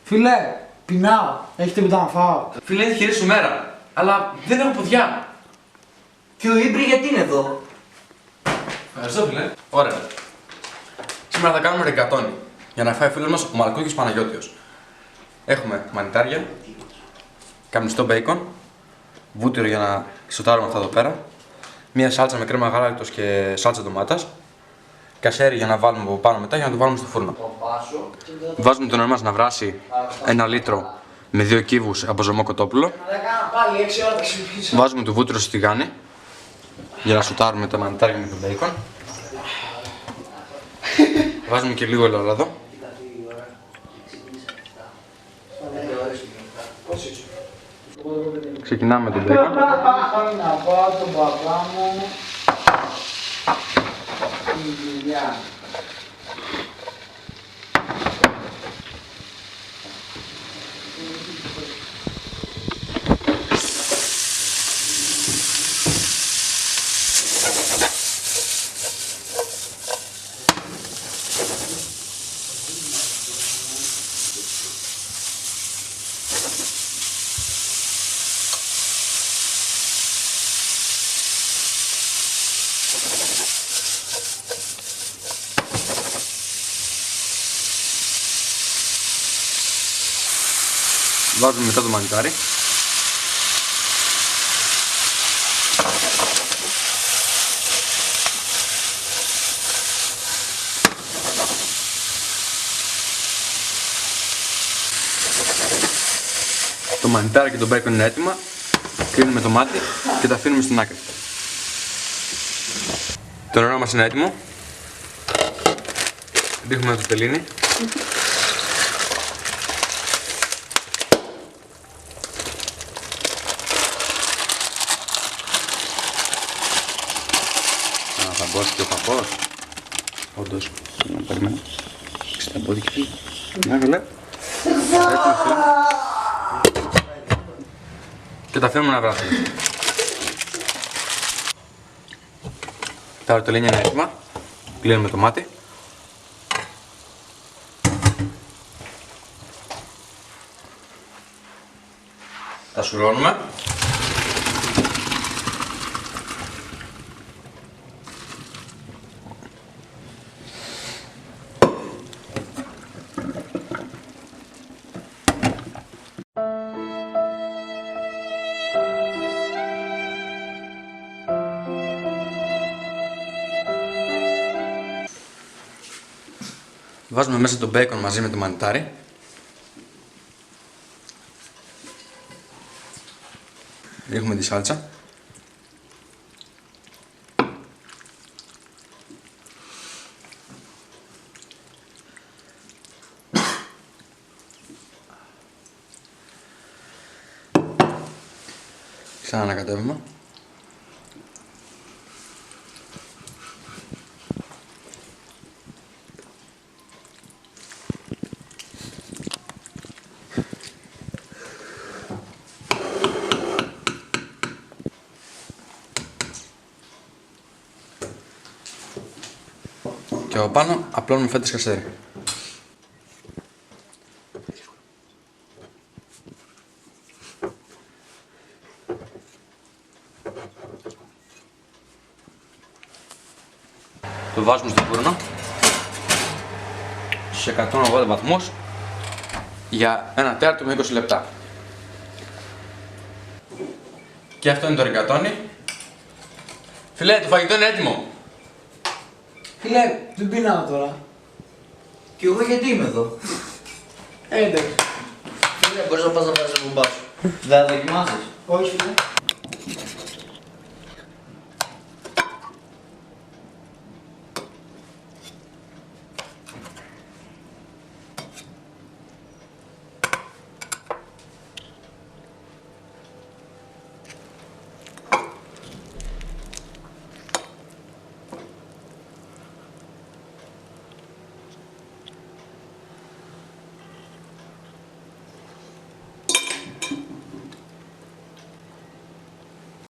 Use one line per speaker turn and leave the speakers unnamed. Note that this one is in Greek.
Φίλε, πεινάω. Έχει τίποτα να φάω?
Φίλε, είναι χειρή σου μέρα. Αλλά δεν έχω ποδιά.
Και ο Ήμπρη γιατί είναι εδώ?
Ευχαριστώ, φίλε. Ωραία. Σήμερα θα κάνουμε ρεγκατόνι για να φάει ο φίλος μας ο Μαρκούκης Παναγιώτιος. Έχουμε μανιτάρια, καπνιστό μπέικον, βούτυρο για να σοτάρουμε αυτά εδώ πέρα, μία σάλτσα με κρέμα γάλακτος και σάλτσα ντομάτας, κασέρι για να βάλουμε από πάνω μετά για να το βάλουμε στο φούρνο. Βάζουμε το νερό μας να βράσει 1 λίτρο με 2 κύβους από ζωμό κοτόπουλο. Βάζουμε το βούτυρο στη τηγάνη για να σοτάρουμε τα μανιτάρια με το μπέικον. Βάζουμε και λίγο ελαιόλαδο. Ξεκινάμε με τον μπέικον.
Να πάω τον παπά μου στη δουλειά.
Βάζουμε μετά το μανιτάρι. Το μανιτάρι και το μπέικον είναι έτοιμα. Κλείνουμε το μάτι και τα αφήνουμε στην άκρη. Το νερό μας είναι έτοιμο. Ρίχνουμε το στελίνι. Θα μπώσει και ο παππός. Όντως, να περιμένω. Στα πόδια και φύγει. Να καλέ. Και τα αφήνουμε να βράσουμε. Τα ρωτελίνια είναι έτοιμα. Κλείνουμε το μάτι. Τα σουρώνουμε. Βάζουμε μέσα το μπέικον μαζί με το μανιτάρι. Ρίχνουμε τη σάλτσα. Ξανανακατεύουμε. Και από πάνω απλώνουμε φέτες κασέρι. Το βάζουμε στο φούρνο σε 180 βαθμούς για 1/4 με 20 λεπτά. Και αυτό είναι το ρεγκατόνι. Φιλέ, το φαγητό είναι έτοιμο.
Φίλε, δεν πεινάω τώρα.
Και εγώ γιατί είμαι εδώ?
Εντάξει.
Φίλε, μπορείς να πας να πάρεις τον μπαμπά σου. Δεν θα δοκιμάσεις?
Όχι, φίλε.